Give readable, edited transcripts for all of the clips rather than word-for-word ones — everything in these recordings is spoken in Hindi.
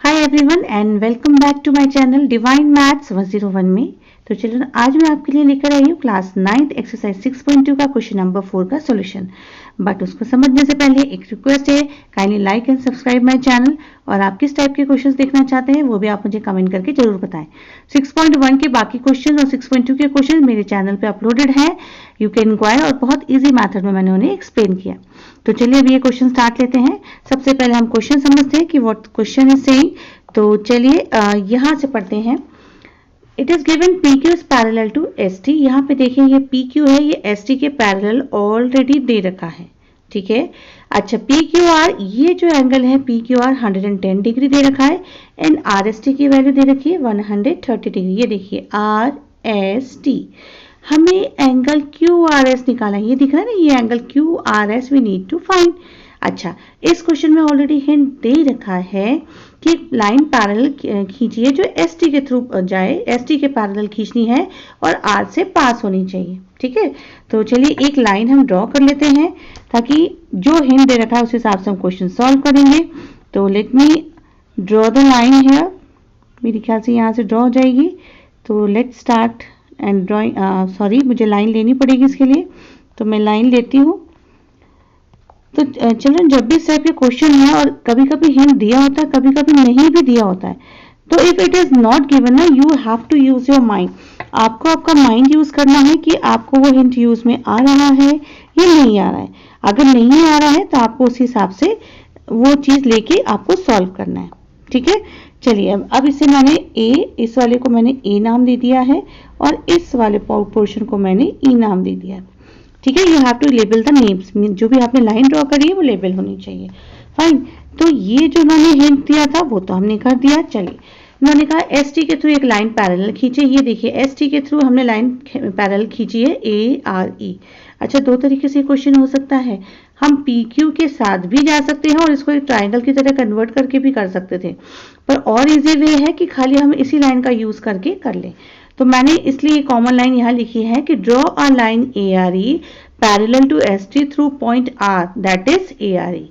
Hi everyone and welcome back to my channel divine maths 101 में। तो चलो आज मैं आपके लिए लेकर आई हूँ क्लास 9th एक्सरसाइज 6.2 का क्वेश्चन नंबर 4 का सॉल्यूशन। बट उसको समझने से पहले एक रिक्वेस्ट है, kindly like and subscribe my channel. और आप किस टाइप के क्वेश्चंस देखना चाहते हैं वो भी आप मुझे कमेंट करके जरूर बताएं। 6.1 के बाकी क्वेश्चन और 6.2 के क्वेश्चन मेरे चैनल पे अपलोडेड है, यू कैन इंक्वायर, और बहुत ईजी मैथड में मैंने उन्हें एक्सप्लेन किया। तो चलिए अभी ये क्वेश्चन स्टार्ट लेते हैं। सबसे पहले हम क्वेश्चन समझते हैं कि व्हाट क्वेश्चन इज सेइंग। तो चलिए यहां से पढ़ते हैं। It is given PQ is parallel to ST। यहाँ पे देखिए ये PQ है, ये ST के पैरेलल ऑलरेडी दे रखा है, ठीक है। अच्छा PQR, ये जो एंगल है PQR 110 डिग्री दे रखा है एंड RST की वैल्यू दे रखी है 130 डिग्री। ये देखिए RST, हमें एंगल QRS निकालना है। ये दिख रहा है ना, ये angle QRS we need to find. अच्छा, इस क्वेश्चन में ऑलरेडी हिंट दे रखा है कि लाइन पैरेलल खींचिए जो ST के थ्रू जाए, ST के पैरेलल खींचनी है और R से पास होनी चाहिए, ठीक है। तो चलिए एक लाइन हम ड्रॉ कर लेते हैं ताकि जो हिंट दे रखा है उस हिसाब से हम क्वेश्चन सॉल्व करेंगे। तो let me draw the line here. मेरे ख्याल से यहाँ से ड्रॉ हो जाएगी। तो let start and drawing. Sorry, मुझे लाइन लेनी पड़ेगी इसके लिए, तो मैं लाइन लेती हूँ। तो चिल्ड्रन, जब भी इस टाइप के क्वेश्चन है और कभी कभी हिंट दिया होता है, कभी कभी नहीं भी दिया होता है, तो if it is not given ना, you have to use your mind. आपको आपका माइंड यूज करना है कि आपको वो हिंट यूज में आ रहा है या नहीं आ रहा है। अगर नहीं आ रहा है तो आपको उस हिसाब से वो चीज लेके आपको सॉल्व करना है, ठीक है। चलिए अब इसे मैंने इस वाले को मैंने A नाम दे दिया है और इस वाले पोर्शन को मैंने E नाम दे दिया है, ठीक है। You have to label the names, जो भी आपने लाइन ड्रॉ करी है वो लेबल होनी चाहिए। फाइन। तो ये जो उन्होंने हिंट दिया था वो तो हमने कर दिया। चलिए, उन्होंने कहा ST के थ्रू एक लाइन पैरेलल खींचे। ये देखिए ST के थ्रू हमने लाइन पैरेलल खींची है ARE। अच्छा, दो तरीके से क्वेश्चन हो सकता है। हम PQ के साथ भी जा सकते हैं और इसको एक ट्राइंगल की तरह कन्वर्ट करके भी कर सकते थे, पर और इजी वे है कि खाली हम इसी लाइन का यूज करके कर लें। तो मैंने इसलिए कॉमन लाइन यहाँ लिखी है कि draw a line ARE parallel to ST through point R, that is ARE।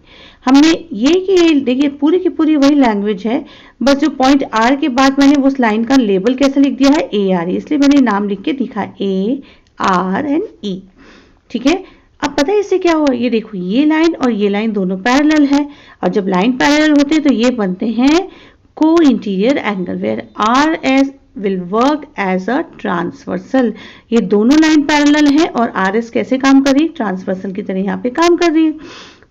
हमने ये कि देखिए पूरी की पूरी वही लैंग्वेज है, बस जो पॉइंट R के बाद मैंने उस लाइन का लेबल कैसे लिख दिया है ARE, इसलिए मैंने नाम लिख के दिखा AR एंड E, ठीक है। अब पता है इससे क्या हुआ, ये देखो ये लाइन और ये लाइन दोनों पैरेलल है, और जब लाइन पैरेलल होते हैं तो ये बनते हैं co-interior angle where RS will work as a transversal। ये दोनों लाइन पैरेलल है और RS कैसे काम कर रही है, ट्रांसवर्सल की तरह यहाँ पे काम कर रही है।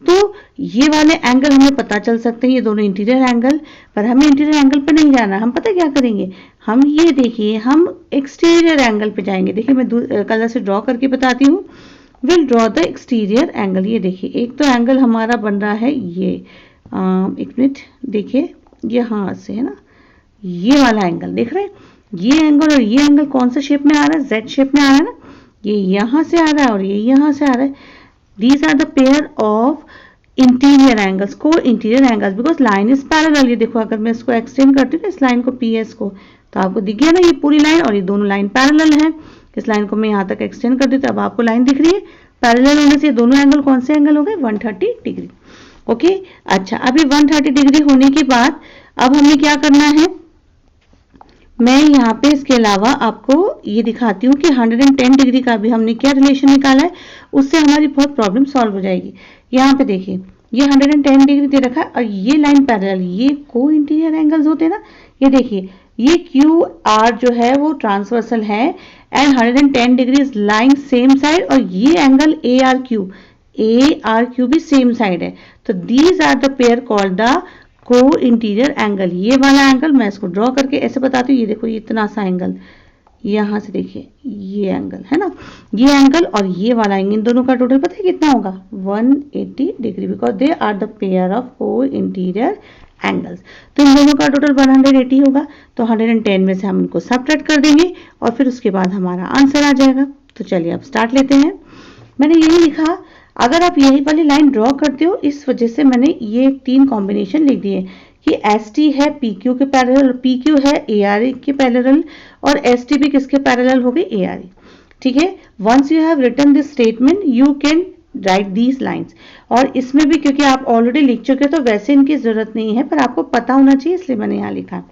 तो ये वाले एंगल हमें पता चल सकते हैं, ये दोनों इंटीरियर एंगल, पर हमें इंटीरियर एंगल पे नहीं जाना। हम पता क्या करेंगे, हम ये देखिए हम एक्सटीरियर एंगल पे जाएंगे। देखिए मैं कलर से ड्रॉ करके बताती हूँ। Will draw the exterior angle. ये देखिए एक तो एंगल हमारा बन रहा है ये, एक मिनट देखिए, यहाँ से है ना, ये वाला एंगल देख रहे हैं। ये एंगल और ये एंगल कौन सा शेप में आ रहा है, Z शेप में आ रहा है ना। ये यहाँ से आ रहा है और ये यहाँ से आ रहा है। These are the pair of interior angles, co interior angles, because line is parallel. ये देखो अगर मैं इसको एक्सटेंड करती हूँ इस लाइन को PS को, तो आपको दिख गया ना ये पूरी लाइन, और ये दोनों लाइन पैरेलल है। इस लाइन को मैं यहाँ तक एक्सटेंड कर दी तो अब आपको लाइन दिख रही है। पैरेलल होने से दोनों एंगल कौन से एंगल हो गए, 130 डिग्री। ओके। अच्छा, अभी 130 डिग्री होने के बाद अब हमें क्या करना है, मैं यहाँ पे इसके अलावा आपको ये दिखाती हूँ कि 110 डिग्री का भी हमने क्या रिलेशन निकाला है, उससे हमारी बहुत प्रॉब्लम सॉल्व हो जाएगी। यहाँ पे देखिए ये 110 डिग्री दे रखा है और ये लाइन पैरेलल, ये को इंटीरियर एंगल्स होते हैं ना। ये देखिए ये QR जो है वो ट्रांसवर्सल है and 110 degree is line same side, और ये एंगल ARQ भी सेम साइड है। तो these are the pair called the co-interior angle. ये वाला एंगल मैं इसको ड्रॉ करके ऐसे बताती हूँ। ये देखो ये इतना सा एंगल, यहाँ से देखिए ये एंगल है ना, ये एंगल और ये वाला एंगल, इन दोनों का टोटल पता है कितना होगा, 180 degree, because they are the pair of को इंटीरियर एंगल्स। तो इन दोनों का टोटल 180 होगा। तो 110 में से हम इनको सबट्रैक्ट कर देंगे और फिर उसके बाद हमारा आंसर आ जाएगा। तो चलिए अब स्टार्ट लेते हैं। मैंने यही लिखा, अगर आप यही वाली लाइन ड्रॉ करते हो, इस वजह से मैंने ये 3 कॉम्बिनेशन लिख दिए कि ST है PQ के पैरेलल, PQ है ARE के पैरेलल, और ST भी किसके पैरेलल हो गए, ARE, ठीक है। Once you have written this statement you can write these lines. और इसमें भी क्योंकि आप ऑलरेडी लिख चुके हो तो वैसे इनकी जरूरत नहीं है, पर आपको पता होना चाहिए इसलिए मैंने यहाँ लिखा।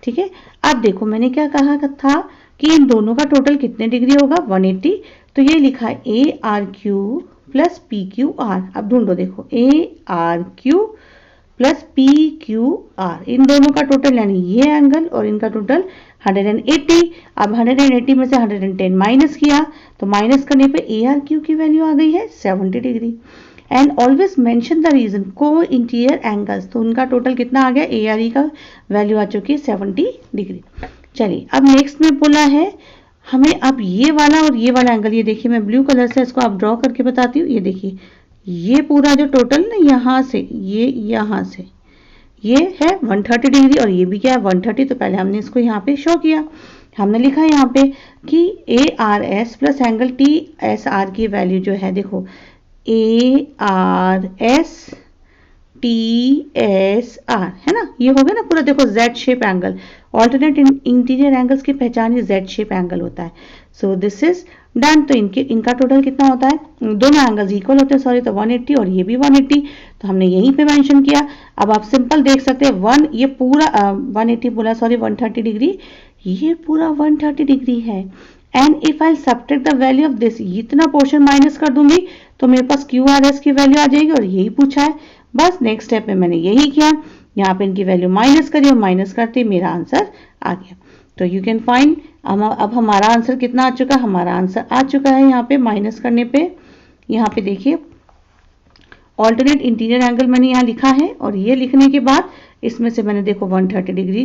ठीक है, अब देखो मैंने क्या कहा था कि इन दोनों का टोटल कितने डिग्री होगा 180। तो ये लिखा है A R Q plus P Q R. अब ढूंढो, देखो A R Q plus P Q R, इन दोनों का टोटल यानी ये एंगल और इनका टोटल 180। अब 180 में से 110 माइनस किया तो माइनस करने पे ए आर क्यू की वैल्यू आ गई है 70 degree. And always mention the reason को इंटीरियर एंगल्स, तो उनका टोटल कितना आ गया, ए आर ई का वैल्यू आ चुकी है 70 डिग्री। चलिए अब नेक्स्ट में बोला है हमें अब ये वाला और ये वाला एंगल, ये देखिए मैं ब्लू कलर से इसको आप ड्रॉ करके बताती हूँ। ये देखिए ये पूरा जो टोटल ना यहाँ से ये है 130 डिग्री और ये भी क्या है 130। तो पहले हमने इसको यहाँ पे शो किया, हमने लिखा यहाँ पे कि A R S plus angle T S R की वैल्यू जो है, देखो A R S T S R है ना, ये हो गया ना पूरा। देखो Z shape angle, alternate interior angles की पहचान ही जेड शेप एंगल होता है। So this is done. तो इनका टोटल कितना होता है, दोनों एंगल्स इक्वल होते हैं सॉरी, तो 180 और ये भी 180, तो हमने यहीं पे मेंशन किया। अब आप सिंपल देख सकते हैं ये पूरा 180 बोला सॉरी 130 डिग्री, ये पूरा 130 डिग्री है। And if I subtract the value of this, इतना पोर्शन माइनस कर दूंगी तो मेरे पास क्यू आर एस की वैल्यू आ जाएगी और यही पूछा है। बस नेक्स्ट स्टेप में मैंने यही किया, यहाँ पे इनकी वैल्यू माइनस करी और माइनस करते मेरा आंसर आ गया। तो यू कैन फाइंड अब हमारा आंसर कितना आ चुका, हमारा आंसर आ चुका है यहाँ पे माइनस करने पे। यहाँ पे देखिए ऑल्टरनेट इंटीरियर एंगल मैंने यहाँ लिखा है और ये लिखने के बाद इसमें से मैंने देखो 130 डिग्री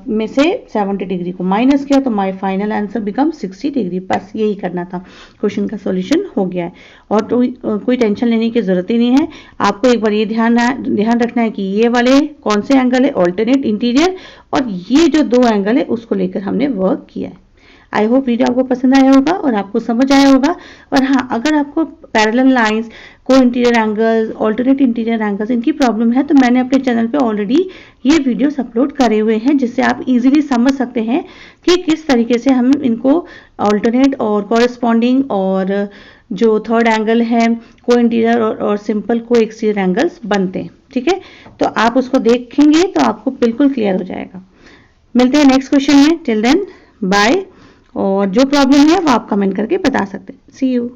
में से 70 डिग्री को माइनस किया तो my final answer become 60 degree. बस यही करना था, क्वेश्चन का सॉल्यूशन हो गया है और तो कोई टेंशन लेने की जरूरत ही नहीं है। आपको एक बार ये ध्यान रखना है कि ये वाले कौन से एंगल है ऑल्टरनेट इंटीरियर, और ये जो दो एंगल है उसको लेकर हमने वर्क किया है। आई होप वीडियो आपको पसंद आया होगा और आपको समझ आया होगा। और हाँ, अगर आपको पैरेलल लाइंस, को interior angles, alternate interior angles इनकी प्रॉब्लम है तो मैंने अपने चैनल पे ऑलरेडी ये वीडियोस अपलोड करे हुए हैं, जिससे आप इजीली समझ सकते हैं कि किस तरीके से हम इनको ऑल्टरनेट और कॉरेस्पॉन्डिंग और जो थर्ड एंगल है को इंटीरियर और सिंपल को एक्सटीरियर एंगल्स बनते हैं। ठीक है, तो आप उसको देखेंगे तो आपको बिल्कुल क्लियर हो जाएगा। मिलते हैं नेक्स्ट क्वेश्चन में, टिल देन बाय। और जो प्रॉब्लम है वो आप कमेंट करके बता सकते हैं। सी यू।